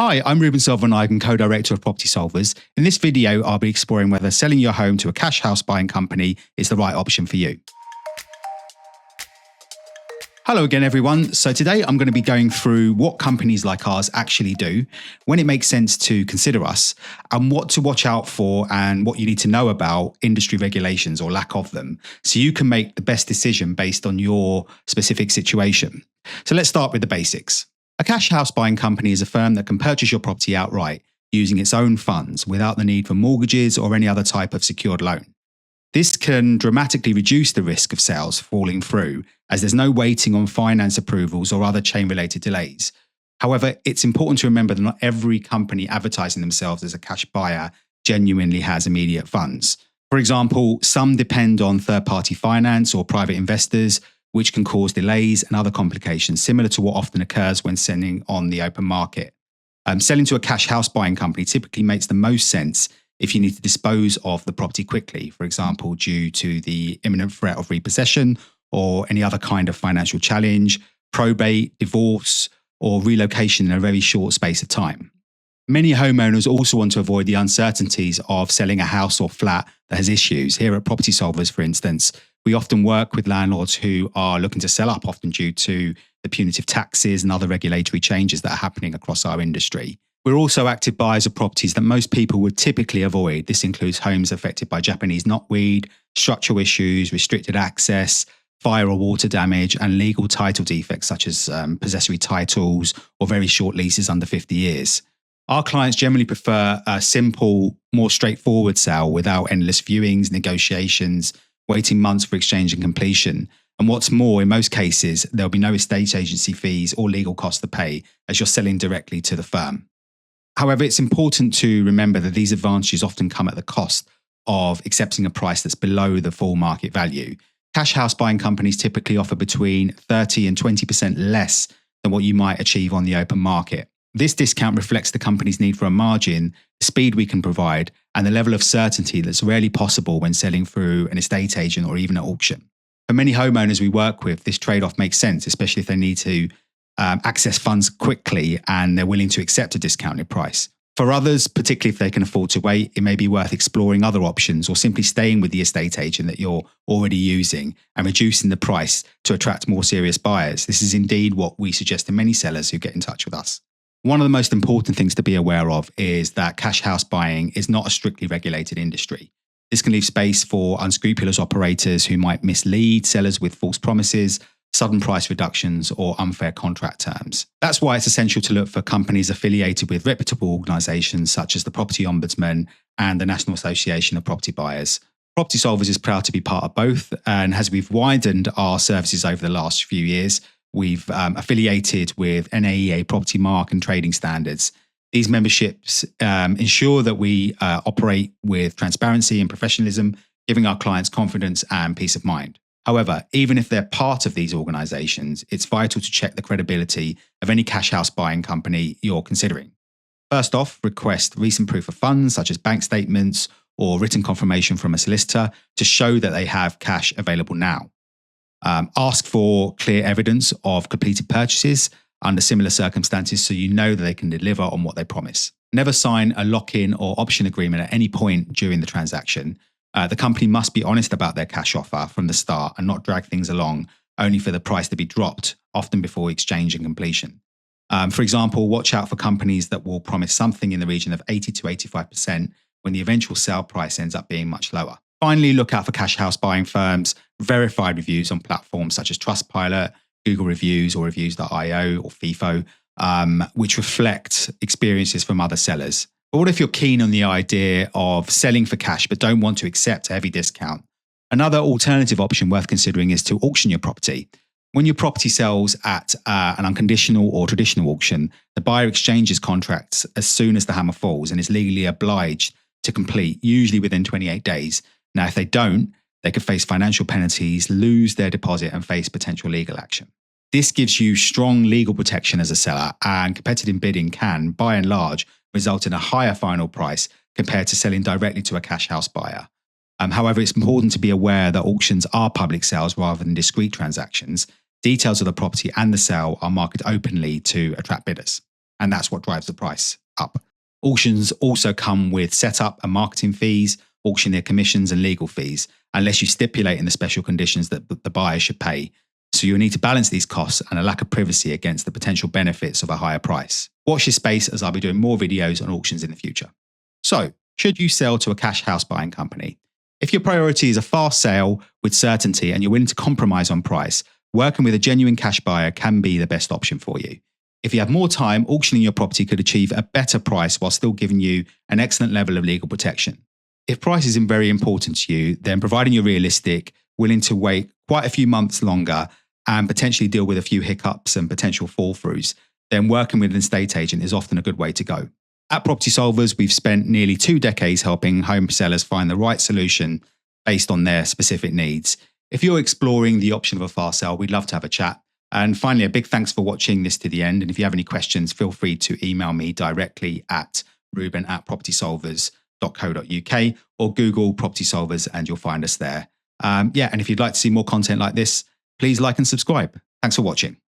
Hi, I'm Ruban Selvanayagam, co-director of Property Solvers. In this video, I'll be exploring whether selling your home to a cash house buying company is the right option for you. Hello again, everyone. So today I'm going to be going through what companies like ours actually do, when it makes sense to consider us, and what to watch out for and what you need to know about industry regulations or lack of them, so you can make the best decision based on your specific situation. So let's start with the basics. A cash house buying company is a firm that can purchase your property outright using its own funds without the need for mortgages or any other type of secured loan. This can dramatically reduce the risk of sales falling through, as there's no waiting on finance approvals or other chain-related delays. However, it's important to remember that not every company advertising themselves as a cash buyer genuinely has immediate funds. For example, some depend on third-party finance or private investors, which can cause delays and other complications, similar to what often occurs when selling on the open market. Selling to a cash house buying company typically makes the most sense if you need to dispose of the property quickly, for example, due to the imminent threat of repossession or any other kind of financial challenge, probate, divorce, or relocation in a very short space of time. Many homeowners also want to avoid the uncertainties of selling a house or flat that has issues. Here at Property Solvers, for instance, we often work with landlords who are looking to sell up, often due to the punitive taxes and other regulatory changes that are happening across our industry. We're also active buyers of properties that most people would typically avoid. This includes homes affected by Japanese knotweed, structural issues, restricted access, fire or water damage, and legal title defects such as possessory titles or very short leases under 50 years. Our clients generally prefer a simple, more straightforward sale without endless viewings, negotiations, waiting months for exchange and completion. And what's more, in most cases, there'll be no estate agency fees or legal costs to pay, as you're selling directly to the firm. However, it's important to remember that these advantages often come at the cost of accepting a price that's below the full market value. Cash house buying companies typically offer between 30 and 20% less than what you might achieve on the open market. This discount reflects the company's need for a margin, the speed we can provide, and the level of certainty that's rarely possible when selling through an estate agent or even at auction. For many homeowners we work with, this trade-off makes sense, especially if they need to access funds quickly and they're willing to accept a discounted price. For others, particularly if they can afford to wait, it may be worth exploring other options or simply staying with the estate agent that you're already using and reducing the price to attract more serious buyers. This is indeed what we suggest to many sellers who get in touch with us. One of the most important things to be aware of is that cash house buying is not a strictly regulated industry. This can leave space for unscrupulous operators who might mislead sellers with false promises, sudden price reductions, or unfair contract terms. That's why it's essential to look for companies affiliated with reputable organisations such as the Property Ombudsman and the National Association of Property Buyers. Property Solvers is proud to be part of both, and as we've widened our services over the last few years, we've affiliated with NAEA Property Mark and Trading Standards. These memberships ensure that we operate with transparency and professionalism, giving our clients confidence and peace of mind. However, even if they're part of these organisations, it's vital to check the credibility of any cash house buying company you're considering. First off, request recent proof of funds, such as bank statements or written confirmation from a solicitor, to show that they have cash available now. Ask for clear evidence of completed purchases under similar circumstances so you know that they can deliver on what they promise. Never sign a lock-in or option agreement at any point during the transaction. The company must be honest about their cash offer from the start and not drag things along only for the price to be dropped, often before exchange and completion. For example, watch out for companies that will promise something in the region of 80 to 85% when the eventual sale price ends up being much lower. Finally, look out for cash house buying firms' verified reviews on platforms such as Trustpilot, Google Reviews, or Reviews.io or FIFO, which reflect experiences from other sellers. But what if you're keen on the idea of selling for cash but don't want to accept a heavy discount? Another alternative option worth considering is to auction your property. When your property sells at an unconditional or traditional auction, the buyer exchanges contracts as soon as the hammer falls and is legally obliged to complete, usually within 28 days. Now, if they don't, they could face financial penalties, lose their deposit, and face potential legal action. This gives you strong legal protection as a seller, and competitive bidding can, by and large, result in a higher final price compared to selling directly to a cash house buyer. However, it's important to be aware that auctions are public sales rather than discrete transactions. Details of the property and the sale are marketed openly to attract bidders. and that's what drives the price up. Auctions also come with setup and marketing fees, auctioneer commissions and legal fees, unless you stipulate in the special conditions that the buyer should pay. So you'll need to balance these costs and a lack of privacy against the potential benefits of a higher price. Watch this space as I'll be doing more videos on auctions in the future. So, should you sell to a cash house buying company? If your priority is a fast sale with certainty and you're willing to compromise on price, working with a genuine cash buyer can be the best option for you. If you have more time, auctioning your property could achieve a better price while still giving you an excellent level of legal protection. If price isn't very important to you, then providing you're realistic, willing to wait quite a few months longer and potentially deal with a few hiccups and potential fall-throughs, then working with an estate agent is often a good way to go. At Property Solvers, we've spent nearly 2 decades helping home sellers find the right solution based on their specific needs. If you're exploring the option of a fast sale, we'd love to have a chat. And finally, a big thanks for watching this to the end. And if you have any questions, feel free to email me directly at ruben@propertysolvers.co.uk or Google Property Solvers and you'll find us there. And if you'd like to see more content like this, please like and subscribe. Thanks for watching.